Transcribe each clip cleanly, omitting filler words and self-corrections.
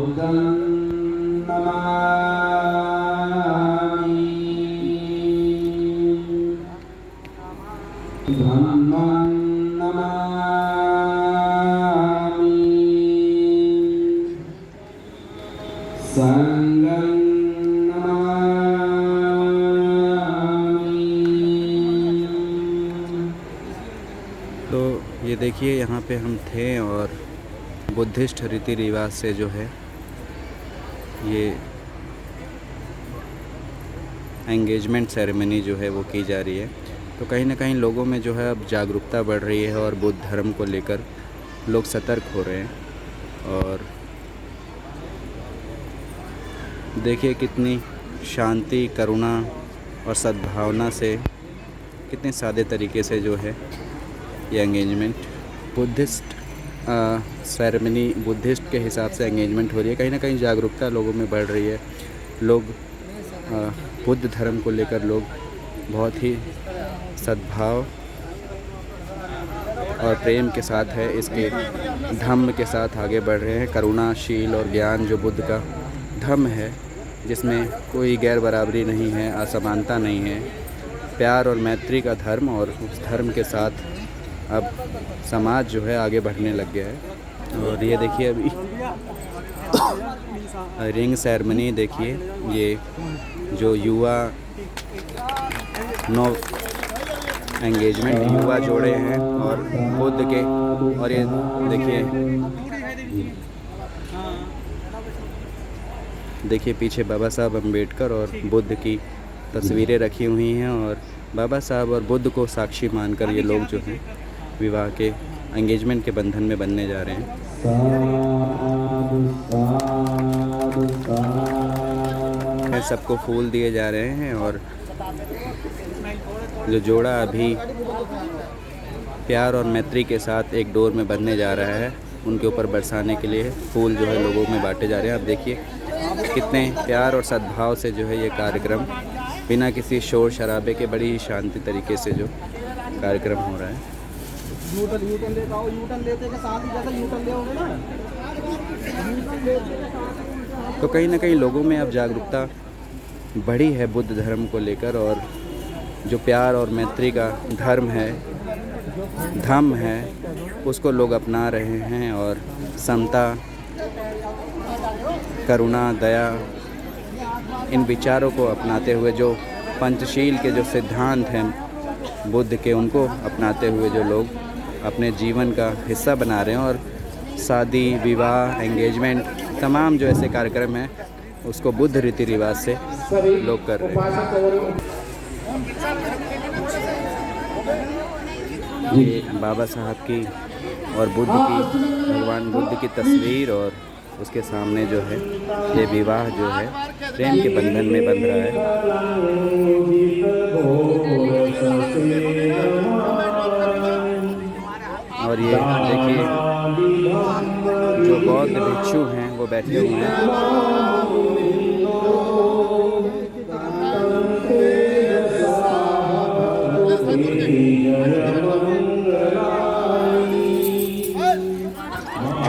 बुद्धं नमामि धम्मं नमामि संघं नमामि। तो ये देखिए, यहाँ पे हम थे और बुद्धिस्ट रीति रिवाज से जो है ये एंगेजमेंट सेरेमनी जो है वो की जा रही है। तो कहीं ना कहीं लोगों में जो है अब जागरूकता बढ़ रही है और बुद्ध धर्म को लेकर लोग सतर्क हो रहे हैं। और देखिए कितनी शांति, करुणा और सद्भावना से, कितने सादे तरीके से जो है ये एंगेजमेंट बुद्धिस्ट सेरेमनी, बुद्धिस्ट के हिसाब से एंगेजमेंट हो रही है। कहीं ना कहीं जागरूकता लोगों में बढ़ रही है। लोग बुद्ध धर्म को लेकर लोग बहुत ही सद्भाव और प्रेम के साथ है, इसके धम्म के साथ आगे बढ़ रहे हैं। करुणाशील और ज्ञान जो बुद्ध का धम्म है, जिसमें कोई गैर बराबरी नहीं है, असमानता नहीं है, प्यार और मैत्री का धर्म, और उस धर्म के साथ अब समाज जो है आगे बढ़ने लग गया है। और ये देखिए अभी रिंग सेरेमनी, देखिए ये जो युवा नो एंगेजमेंट युवा जोड़े हैं और बुद्ध के, और ये देखिए पीछे बाबा साहब अम्बेडकर और बुद्ध की तस्वीरें रखी हुई हैं, और बाबा साहब और बुद्ध को साक्षी मानकर ये लोग जो हैं विवाह के एंगेजमेंट के बंधन में बनने जा रहे हैं। सबको फूल दिए जा रहे हैं, और जो जोड़ा अभी प्यार और मैत्री के साथ एक डोर में बंधने जा रहा है, उनके ऊपर बरसाने के लिए फूल जो है लोगों में बांटे जा रहे हैं। अब देखिए कितने प्यार और सद्भाव से जो है ये कार्यक्रम, बिना किसी शोर शराबे के, बड़ी ही शांति तरीके से जो कार्यक्रम हो रहा है। तो कहीं ना कहीं लोगों में अब जागरूकता बढ़ी है बुद्ध धर्म को लेकर, और जो प्यार और मैत्री का धर्म है, धम्म है, उसको लोग अपना रहे हैं। और समता, करुणा, दया, इन विचारों को अपनाते हुए, जो पंचशील के जो सिद्धांत हैं बुद्ध के, उनको अपनाते हुए जो लोग अपने जीवन का हिस्सा बना रहे हैं। और शादी, विवाह, एंगेजमेंट, तमाम जो ऐसे कार्यक्रम हैं उसको बुद्ध रीति रिवाज से लोग कर रहे हैं। ये बाबा साहब की और बुद्ध की, भगवान बुद्ध की तस्वीर, और उसके सामने जो है ये विवाह जो है प्रेम के बंधन में बंध रहा है। और ये देखिए जो बौद्ध भिक्षु हैं वो बैठे हुए हैं।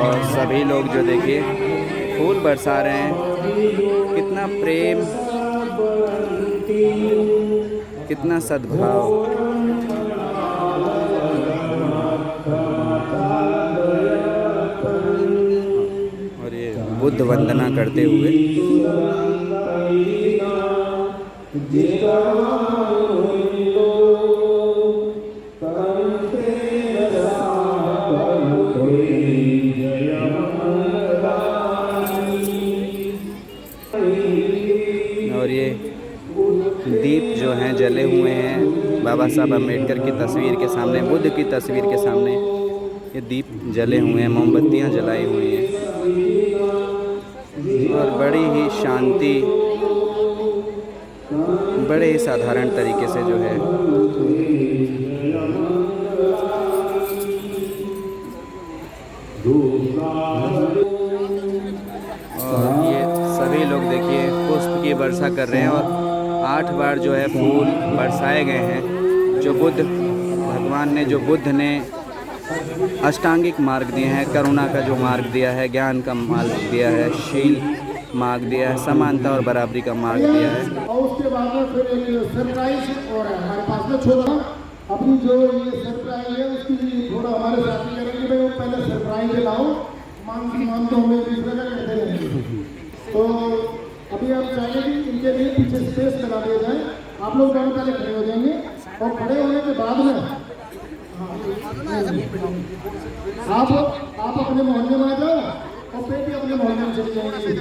और सभी लोग जो देखिए फूल बरसा रहे हैं। कितना प्रेम, कितना सद्भाव। और ये बुद्ध वंदना करते हुए और ये दीप जो हैं जले हुए हैं बाबा साहब अम्बेडकर की तस्वीर के सामने, बुद्ध की तस्वीर के सामने ये दीप जले हुए हैं, मोमबत्तियां जलाई हुई हैं, और बड़ी ही शांति, बड़े ही साधारण तरीके से जो है और ये सभी लोग देखिए पुष्प की वर्षा कर रहे हैं। और 8 बार जो है फूल बरसाए गए हैं, जो बुद्ध भगवान ने, जो बुद्ध ने अष्टांगिक मार्ग दिए हैं, करुणा का जो मार्ग दिया है, ज्ञान का मार्ग दिया है, शील मार्ग दिया है, समानता और बराबरी का मार्ग दिया है। और उसके बाद में फिर एक सरप्राइज और है हमारे पास में छोटा अपनी जो ये सरप्राइज है उसकी भी थोड़ा हमारे साथी करेंगे भाई वो पहले सरप्राइज लाओ मान तो हमें दूसरे का कहते रहेंगे। तो अभी आप चाहेंगे कि इनके लिए पीछे स्पेस बना दिया जाए, आप लोग दोनों पहले खड़े हो जाएंगे और खड़े होने के बाद में आप अपने मोहल्ले में आ जाओ और फिर भी अपने मोहल्ले में चले जाएंगे।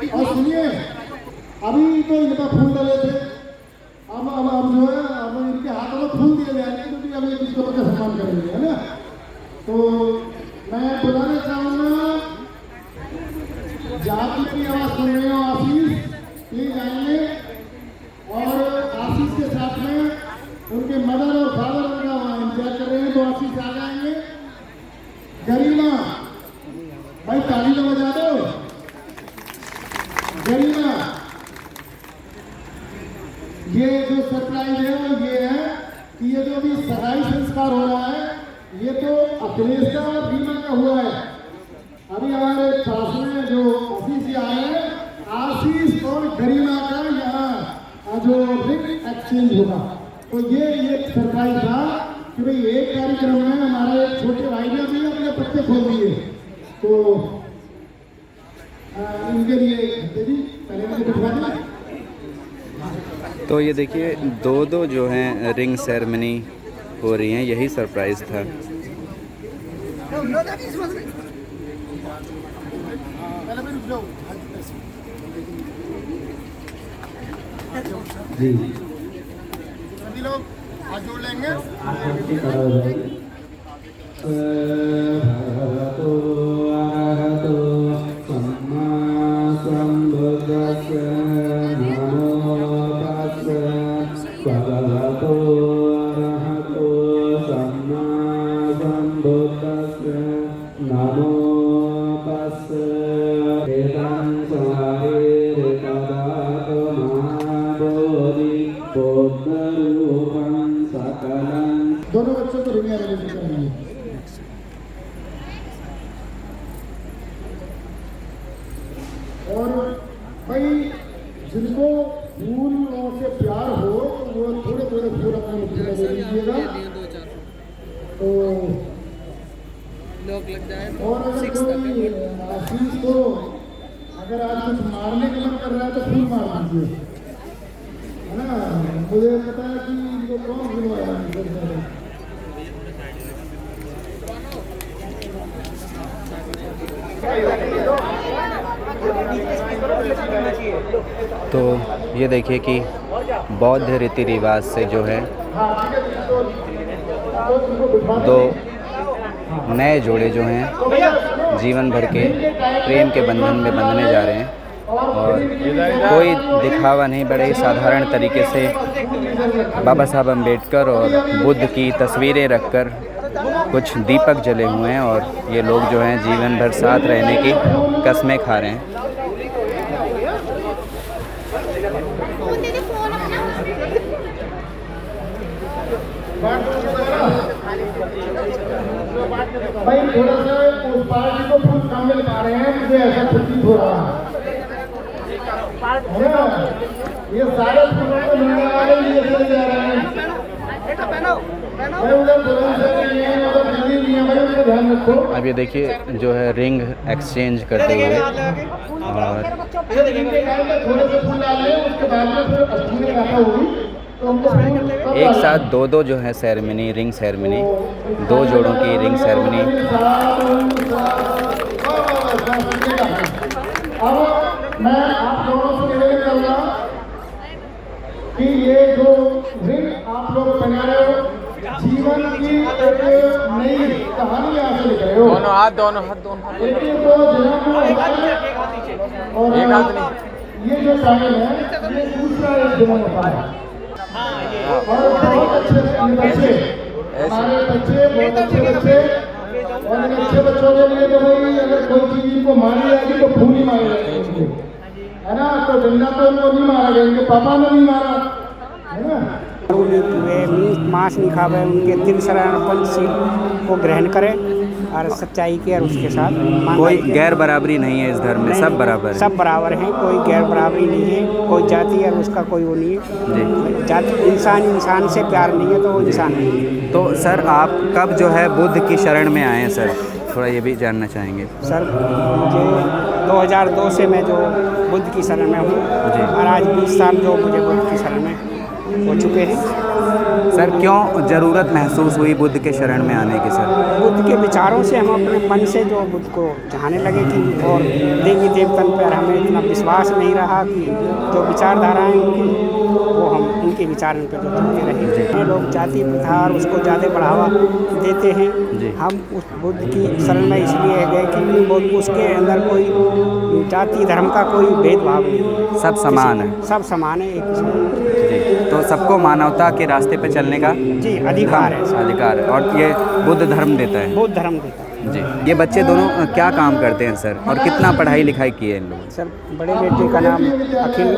और सुनिए अभी तो इनका फूल डाले थे, अब जो है अब इनके हाथों में फूल दिए जाएंगे क्योंकि अब ये किसको का सम्मान करेंगे, है ना। तो मैं बुलाना चाहूँगा जाति की आवाज़ सुन रहे हो आशीष प्लीज आएंगे और आशीष के साथ में उनके मदर और फादर उनका इंतजार कर रहे हैं तो आशीष आ जाएंगे। गरिमा भाई ताली तो बजा दो। गरिमा ये जो सरप्राइज है वो ये है कि ये जो अभी सगाई संस्कार हो रहा है ये तो अखिलेश का और रीमा का हुआ है। अभी हमारे पास में जो आशीष आए हैं आशीष और गरिमा का यहाँ जो रिंग एक्सचेंज होगा तो ये सरप्राइज था कि भाई एक कार्यक्रम में हमारे एक छोटे भाई ने भी अपने पत्ते खोल दिए तो इनके लिए जी पहले मुझे बिठवा दें। तो ये देखिए दो जो हैं रिंग सेरेमनी हो रही हैं, यही सरप्राइज़ था। जी सभी लोग हाथ जोड़ लेंगे। भगवतो अरहतो सम्मा सम्बुद्धस्स नमो तस्स भगवतो अरहतो सम्मा सम्बुद्धस्स नमो तस्स एतं समावेरतदातो महाबोधि बोद्धरूपं सकलं। दोनों बच्चों को रिंग अरेंज कर दीजिए। और भाई जिनको फूलों से प्यार हो तो वो थोड़े थोड़े फूल अपने मुट्ठी में दे दीजिएगा तो और अगर कोई आशीष को अगर आज कुछ मारने का मन कर रहा है तो फूल मार दीजिए, है ना। मुझे पता है कि इनको कौन फूल मारा तो ये देखिए कि बौद्ध रीति रिवाज से जो है दो नए जोड़े जो हैं जीवन भर के प्रेम के बंधन में बंधने जा रहे हैं और कोई दिखावा नहीं, बड़े साधारण तरीके से बाबा साहब अम्बेडकर और बुद्ध की तस्वीरें रखकर कुछ दीपक जले हुए हैं और ये लोग जो हैं जीवन भर साथ रहने की कस्में खा रहे हैं। भाई थोड़ा सा उस पार्टी को फूल कम मिल पा रहे हैं, मुझे ऐसा प्रतीत हो रहा है ना। ये सारे फूलों को मिलने वाले ये चले जा रहे हैं। अब ये देखिए जो है रिंग एक्सचेंज करते हुए और एक साथ दो जो है सेरेमनी, रिंग सेरेमनी, दो जोड़ों की रिंग सेरेमनी। अब मैं आप दोनों से निवेदन करूँगा कि ये जो रिंग आप लोग बना रहे हो जीवन की एक नई कहानी यहाँ से लिख रहे हो। दोनों हाथ दोनों हाथ एक तो और ये जो टाइम है ये दूसरा एक जन्म होता है और बहुत अच्छे बच्चे, हमारे बच्चे बहुत अच्छे बच्चे और इन अच्छे बच्चों के लिए तो भाई अगर कोई चीज इनको मारी जाएगी तो फूल ही मारी जाएगी, है ना। तो डंडा तो उनको नहीं मारा गया, इनके पापा ने नहीं मारा, है ना। वे मांस नहीं खावे, उनके त्रिशरण पंचशील को ग्रहण करें और सच्चाई के और उसके साथ कोई गैर बराबरी नहीं है इस धर्म में, सब बराबर है। सब बराबर हैं, कोई गैर बराबरी नहीं है, कोई जाति और उसका कोई वो नहीं है। जाति इंसान से प्यार नहीं है तो वो इंसान नहीं है। तो सर आप कब जो है बुद्ध की शरण में आए हैं सर, थोड़ा ये भी जानना चाहेंगे। सर मुझे 2002 से मैं जो बुद्ध की शरण में हूँ और आज 20 साल जो मुझे बुद्ध की शरण में हो चुके हैं। सर क्यों ज़रूरत महसूस हुई बुद्ध के शरण में आने की सर? बुद्ध के विचारों से हम अपने मन से जो बुद्ध को चाहने लगे कि और देवी देवतन पर हमें इतना विश्वास नहीं रहा कि जो विचारधाराएं उनकी वो हम उनके विचारों पर जो चलते रहे। लोग जाति प्रथा और उसको ज़्यादा बढ़ावा देते हैं। हम उस बुद्ध की शरण में इसलिए गए कि उसके अंदर कोई जाति धर्म का कोई भेदभाव नहीं है, सब समान है। सब समान है एक जी, तो सबको मानवता के रास्ते पे चलने का जी अधिकार है, अधिकार है और ये बुद्ध धर्म देता है। बुद्ध धर्म देता है जी। ये बच्चे दोनों क्या काम करते हैं सर और कितना पढ़ाई लिखाई की है इन लोगों? सर बड़े बेटे का नाम अखिल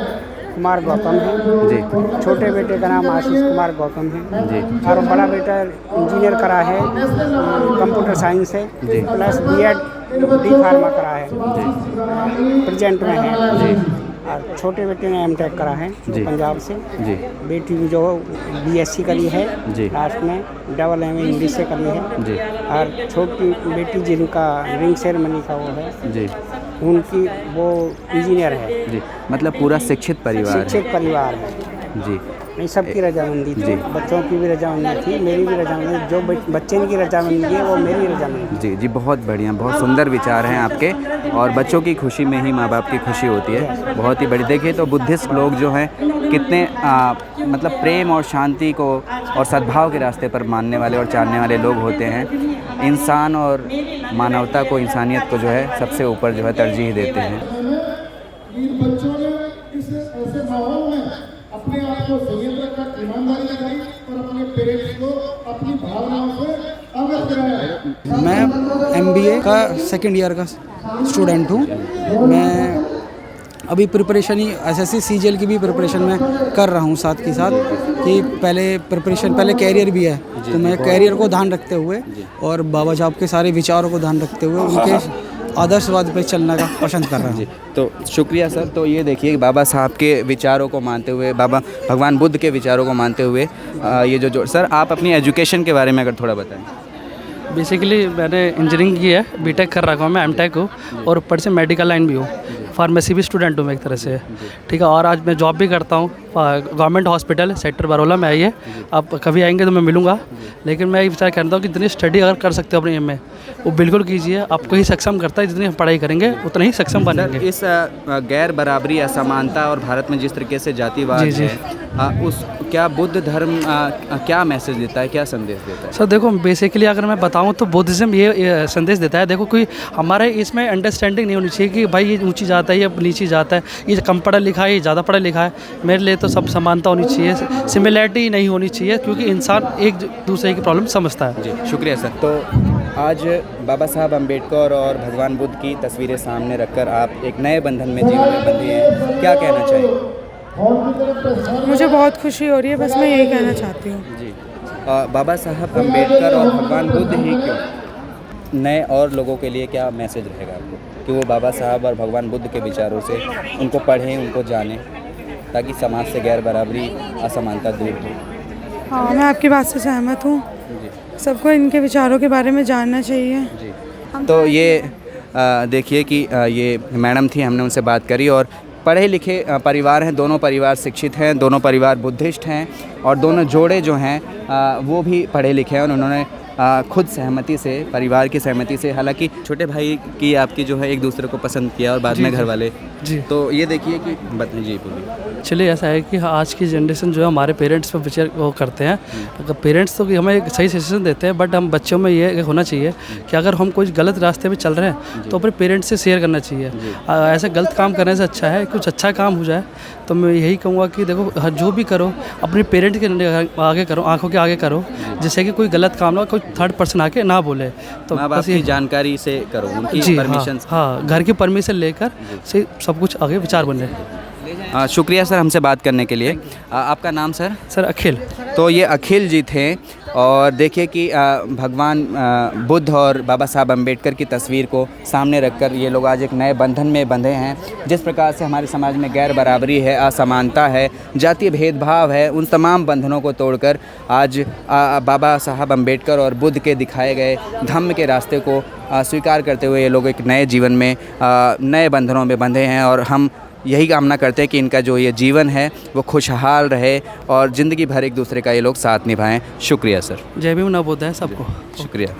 कुमार गौतम है जी। छोटे बेटे का नाम आशीष कुमार गौतम है जी। और बड़ा बेटा इंजीनियर करा है, कंप्यूटर साइंस है जी। प्लस बीएड डी फार्मा करा है जी। प्रेजेंट में है जी। और छोटे बेटे ने एमटेक करा है जी। पंजाब से। जी। बेटी जो बीएससी करी है जी। लास्ट में डबल एम इंग्लिश से करी है जी। और छोटी बेटी जिनका रिंग सेरेमनी का वो है जी। उनकी वो इंजीनियर है। जी, मतलब पूरा शिक्षित परिवार है। शिक्षित परिवार है जी। नहीं, सबकी रजामंदी थी, जी। बच्चों की भी रजामंदी थी, मेरी भी रजामंदी, जो बच्चे की रजामंदी है वो मेरी रजामंदी। जी जी, बहुत बढ़िया, बहुत सुंदर विचार हैं आपके और बच्चों की खुशी में ही माँ बाप की खुशी होती है। बहुत ही बड़ी। देखिए तो बुद्धिस्ट लोग जो हैं कितने मतलब प्रेम और शांति को और सद्भाव के रास्ते पर मानने वाले और चाहने वाले लोग होते हैं। इंसान और मानवता को, इंसानियत को जो है सबसे ऊपर जो है तरजीह देते हैं। इन बच्चों ने इस ऐसे माहौल में अपने आप को संयम रखकर ईमानदारी दिखाई और अपने पेरेंट्स को अपनी भावनाओं से अवगत कराया। मैं MBA का सेकंड ईयर का स्टूडेंट हूँ। मैं अभी प्रिपरेशन ही SSC CGL की भी प्रिपरेशन में कर रहा हूँ साथ के साथ कि पहले कैरियर भी है तो मैं कैरियर को ध्यान रखते हुए और बाबा साहब के सारे विचारों को ध्यान रखते हुए उनके आदर्शवाद पे चलने का पसंद कर रहा हूँ। तो शुक्रिया सर। तो ये देखिए बाबा साहब के विचारों को मानते हुए, भगवान बुद्ध के विचारों को मानते हुए ये जो सर आप अपनी एजुकेशन के बारे में अगर थोड़ा बताएं। बेसिकली मैंने इंजीनियरिंग की है, बीटेक कर रखा हूँ मैं, एमटेक हूँ और ऊपर से मेडिकल लाइन भी हूँ, फार्मेसी भी स्टूडेंट हूँ मैं एक तरह से, ठीक है। और आज मैं जॉब भी करता हूँ गवर्नमेंट हॉस्पिटल सेक्टर बरोला में। आइए, आप कभी आएंगे तो मैं मिलूँगा। लेकिन मैं ये विचार करता हूँ कि जितनी स्टडी अगर कर सकते हो अपने में वो बिल्कुल कीजिए, आपको ही सक्षम करता है। जितनी हम पढ़ाई करेंगे उतना ही सक्षम बनेंगे। इस गैर बराबरी, असमानता और भारत में जिस तरीके से जातिवाद है, उस क्या बुद्ध धर्म क्या मैसेज देता है, क्या संदेश देता है? सर देखो, बेसिकली अगर मैं बताऊं तो बुद्धिज़्म ये संदेश देता है। देखो, कोई हमारे इसमें अंडरस्टैंडिंग नहीं होनी चाहिए कि भाई ये ऊंची जात है, ये नीची जात है, ये कम पढ़ा लिखा है, ये ज़्यादा पढ़ा लिखा है। मेरे लिए तो सब समानता होनी चाहिए, सिमिलैरिटी नहीं होनी चाहिए, क्योंकि इंसान एक दूसरे की प्रॉब्लम समझता है। जी शुक्रिया सर। तो आज बाबा साहब अम्बेडकर और भगवान बुद्ध की तस्वीरें सामने रखकर आप एक नए बंधन में जीवन में बंधे हैं, क्या कहना चाहिए? मुझे बहुत खुशी हो रही है, बस मैं यही कहना चाहती हूँ। जी। बाबा साहब अम्बेडकर और भगवान बुद्ध ही क्यों? नए और लोगों के लिए क्या मैसेज रहेगा आपको कि वो बाबा साहब और भगवान बुद्ध के विचारों से उनको पढ़ें, उनको जानें, ताकि समाज से गैर बराबरी, असमानता दूर हो? हाँ, मैं आपकी बात से सहमत हूँ। सबको इनके विचारों के बारे में जानना चाहिए। जी। तो ये देखिए कि ये मैडम थी, हमने उनसे बात करी और पढ़े लिखे परिवार हैं, दोनों परिवार शिक्षित हैं, दोनों परिवार बुद्धिस्ट हैं और दोनों जोड़े जो हैं वो भी पढ़े लिखे हैं और उन्होंने खुद सहमति से, परिवार की सहमति से, हालांकि छोटे भाई की आपकी जो है एक दूसरे को पसंद किया और बाद में घर वाले। जी। तो ये देखिए कि जी बोलिए। चलिए, ऐसा है कि आज की जनरेशन जो है हमारे पेरेंट्स पर विचार वो करते हैं। अगर पेरेंट्स तो हमें एक सही सजेशन देते हैं, बट हम बच्चों में ये होना चाहिए कि अगर हम कोई गलत रास्ते में चल रहे हैं तो अपने पेरेंट्स से शेयर करना चाहिए। ऐसे गलत काम करने से अच्छा है कुछ अच्छा काम हो जाए। तो मैं यही कहूँगा कि देखो, जो भी करो अपने पेरेंट्स के आगे करो, आंखों के आगे करो, जिससे कि कोई गलत काम ना, कोई थर्ड पर्सन आके ना बोले। तो बस ये जानकारी से करो, उनकी परमिशन। हाँ, घर की परमिशन लेकर से सब कुछ आगे विचार बने। शुक्रिया सर हमसे बात करने के लिए। आपका नाम सर? सर अखिल। तो ये अखिल जी थे और देखिए कि भगवान बुद्ध और बाबा साहब अम्बेडकर की तस्वीर को सामने रखकर ये लोग आज एक नए बंधन में बंधे हैं। जिस प्रकार से हमारे समाज में गैर बराबरी है, असमानता है, जातीय भेदभाव है, उन तमाम बंधनों को तोड़कर आज बाबा साहब अम्बेडकर और बुद्ध के दिखाए गए धम्म के रास्ते को स्वीकार करते हुए ये लोग एक नए जीवन में नए बंधनों में बंधे हैं। और हम यही कामना करते हैं कि इनका जो ये जीवन है वो खुशहाल रहे और ज़िंदगी भर एक दूसरे का ये लोग साथ निभाएं। शुक्रिया सर। जय भीम नवोदय सबको। शुक्रिया।